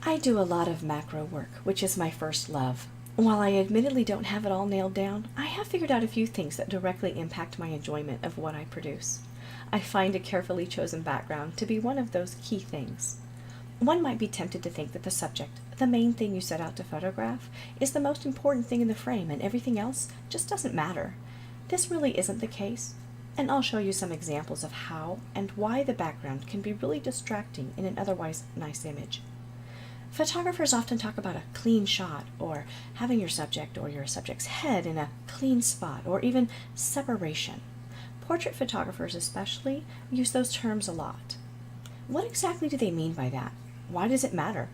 I do a lot of macro work, which is my first love. While I admittedly don't have it all nailed down, I have figured out a few things that directly impact my enjoyment of what I produce. I find a carefully chosen background to be one of those key things. One might be tempted to think that the subject, the main thing you set out to photograph, is the most important thing in the frame and everything else just doesn't matter. This really isn't the case, and I'll show you some examples of how and why the background can be really distracting in an otherwise nice image. Photographers often talk about a clean shot, or having your subject or your subject's head in a clean spot, or even separation. Portrait photographers especially use those terms a lot. What exactly do they mean by that? Why does it matter?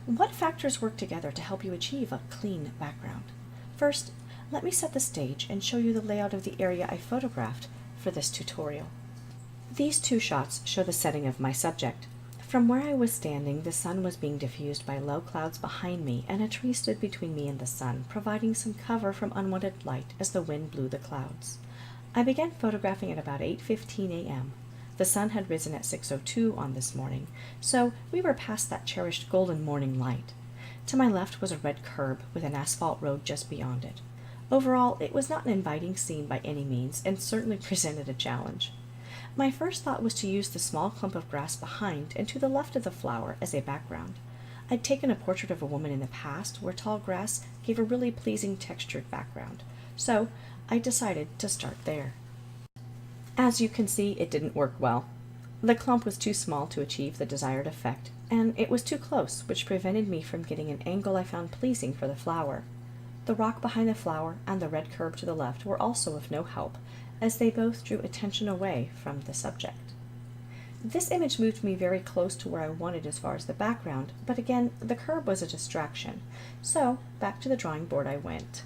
What factors work together to help you achieve a clean background? First, let me set the stage and show you the layout of the area I photographed for this tutorial. These two shots show the setting of my subject. From where I was standing, the sun was being diffused by low clouds behind me, and a tree stood between me and the sun, providing some cover from unwanted light as the wind blew the clouds. I began photographing at about 8:15 a.m. The sun had risen at 6:02 on this morning, so we were past that cherished golden morning light. To my left was a red curb with an asphalt road just beyond it. Overall, it was not an inviting scene by any means, and certainly presented a challenge. My first thought was to use the small clump of grass behind and to the left of the flower as a background. I'd taken a portrait of a woman in the past where tall grass gave a really pleasing textured background, so I decided to start there. As you can see, it didn't work well. The clump was too small to achieve the desired effect, and it was too close, which prevented me from getting an angle I found pleasing for the flower. The rock behind the flower and the red curb to the left were also of no help, as they both drew attention away from the subject. This image moved me very close to where I wanted as far as the background, but again, the curb was a distraction, so back to the drawing board I went.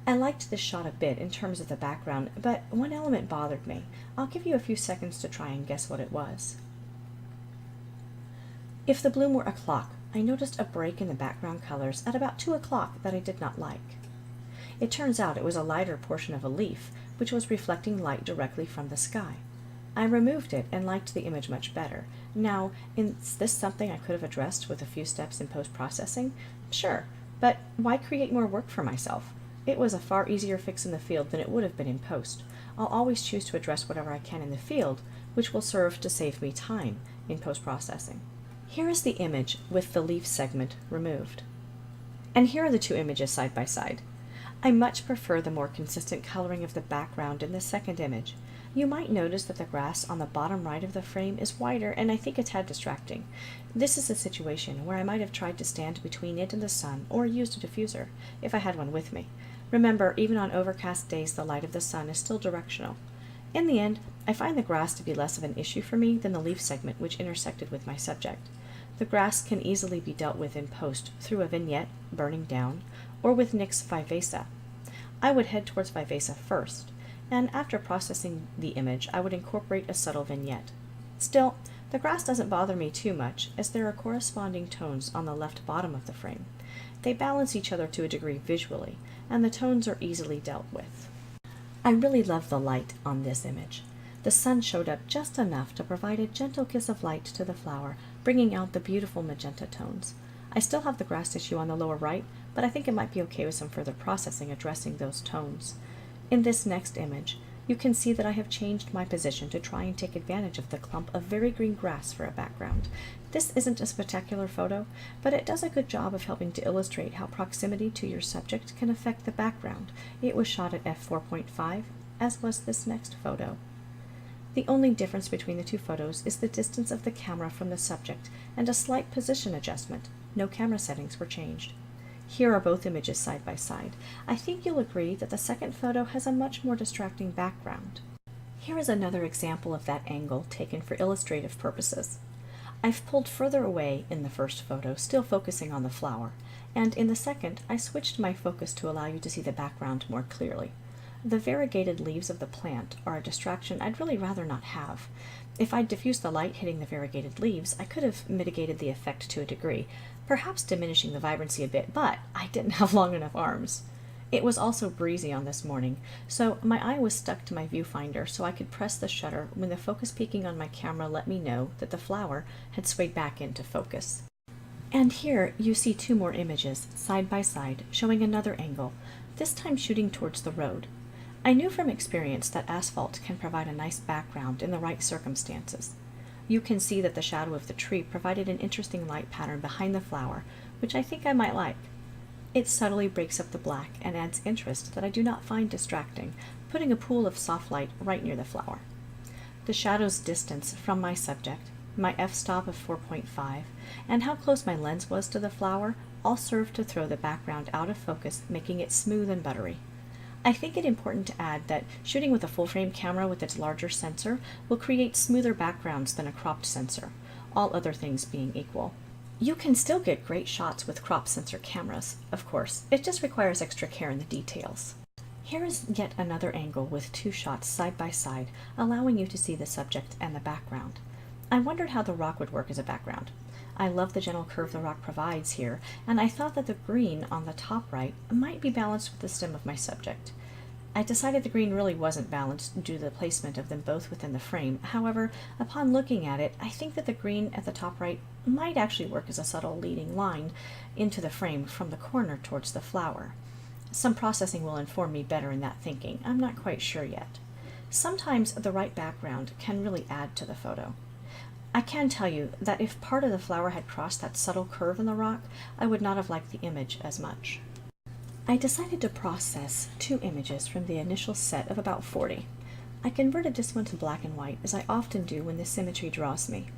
I liked this shot a bit in terms of the background, but one element bothered me. I'll give you a few seconds to try and guess what it was. If the bloom were a clock, I noticed a break in the background colors at about 2 o'clock that I did not like. It turns out it was a lighter portion of a leaf, which was reflecting light directly from the sky. I removed it and liked the image much better. Now, is this something I could have addressed with a few steps in post-processing? Sure, but why create more work for myself? It was a far easier fix in the field than it would have been in post. I'll always choose to address whatever I can in the field, which will serve to save me time in post-processing. Here is the image with the leaf segment removed. And here are the two images side by side. I much prefer the more consistent coloring of the background in the second image. You might notice that the grass on the bottom right of the frame is wider, and I think a tad distracting. This is a situation where I might have tried to stand between it and the sun, or used a diffuser, if I had one with me. Remember, even on overcast days, the light of the sun is still directional. In the end, I find the grass to be less of an issue for me than the leaf segment which intersected with my subject. The grass can easily be dealt with in post through a vignette, burning down, or with Nik's Vivesa. I would head towards Vivesa first, and after processing the image, I would incorporate a subtle vignette. Still, the grass doesn't bother me too much, as there are corresponding tones on the left bottom of the frame. They balance each other to a degree visually, and the tones are easily dealt with. I really love the light on this image. The sun showed up just enough to provide a gentle kiss of light to the flower, bringing out the beautiful magenta tones. I still have the grass tissue on the lower right, but I think it might be okay with some further processing addressing those tones. In this next image, you can see that I have changed my position to try and take advantage of the clump of very green grass for a background. This isn't a spectacular photo, but it does a good job of helping to illustrate how proximity to your subject can affect the background. It was shot at f4.5, as was this next photo. The only difference between the two photos is the distance of the camera from the subject and a slight position adjustment. No camera settings were changed. Here are both images side by side. I think you'll agree that the second photo has a much more distracting background. Here is another example of that angle taken for illustrative purposes. I've pulled further away in the first photo, still focusing on the flower, and in the second, I switched my focus to allow you to see the background more clearly. The variegated leaves of the plant are a distraction I'd really rather not have. If I'd diffused the light hitting the variegated leaves, I could have mitigated the effect to a degree, perhaps diminishing the vibrancy a bit, but I didn't have long enough arms. It was also breezy on this morning, so my eye was stuck to my viewfinder so I could press the shutter when the focus peaking on my camera let me know that the flower had swayed back into focus. And here you see two more images, side by side, showing another angle, this time shooting towards the road. I knew from experience that asphalt can provide a nice background in the right circumstances. You can see that the shadow of the tree provided an interesting light pattern behind the flower, which I think I might like. It subtly breaks up the black and adds interest that I do not find distracting, putting a pool of soft light right near the flower. The shadow's distance from my subject, my f-stop of 4.5, and how close my lens was to the flower all served to throw the background out of focus, making it smooth and buttery. I think it important to add that shooting with a full-frame camera with its larger sensor will create smoother backgrounds than a cropped sensor, all other things being equal. You can still get great shots with crop sensor cameras, of course, it just requires extra care in the details. Here is yet another angle with two shots side by side, allowing you to see the subject and the background. I wondered how the rock would work as a background. I love the gentle curve the rock provides here, and I thought that the green on the top right might be balanced with the stem of my subject. I decided the green really wasn't balanced due to the placement of them both within the frame. However, upon looking at it, I think that the green at the top right might actually work as a subtle leading line into the frame from the corner towards the flower. Some processing will inform me better in that thinking. I'm not quite sure yet. Sometimes the right background can really add to the photo. I can tell you that if part of the flower had crossed that subtle curve in the rock, I would not have liked the image as much. I decided to process two images from the initial set of about 40. I converted this one to black and white, as I often do when the symmetry draws me.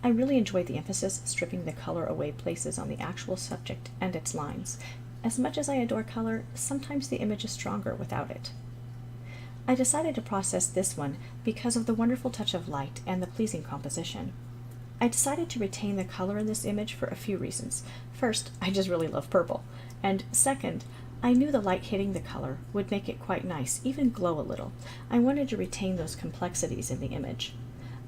I really enjoyed the emphasis stripping the color away places on the actual subject and its lines. As much as I adore color, sometimes the image is stronger without it. I decided to process this one because of the wonderful touch of light and the pleasing composition. I decided to retain the color in this image for a few reasons. First, I just really love purple. And second, I knew the light hitting the color would make it quite nice, even glow a little. I wanted to retain those complexities in the image.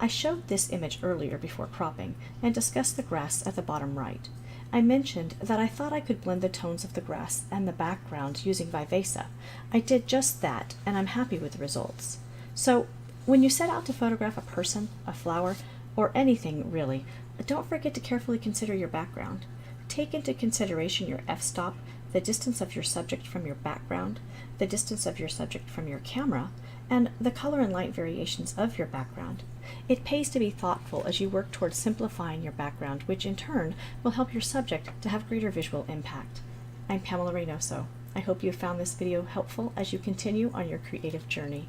I showed this image earlier before cropping and discussed the grass at the bottom right. I mentioned that I thought I could blend the tones of the grass and the background using Vivesa. I did just that, and I'm happy with the results. So, when you set out to photograph a person, a flower, or anything really, don't forget to carefully consider your background. Take into consideration your f-stop, the distance of your subject from your background, the distance of your subject from your camera, and the color and light variations of your background. It pays to be thoughtful as you work towards simplifying your background, which in turn will help your subject to have greater visual impact. I'm Pamela Reynoso. I hope you found this video helpful as you continue on your creative journey.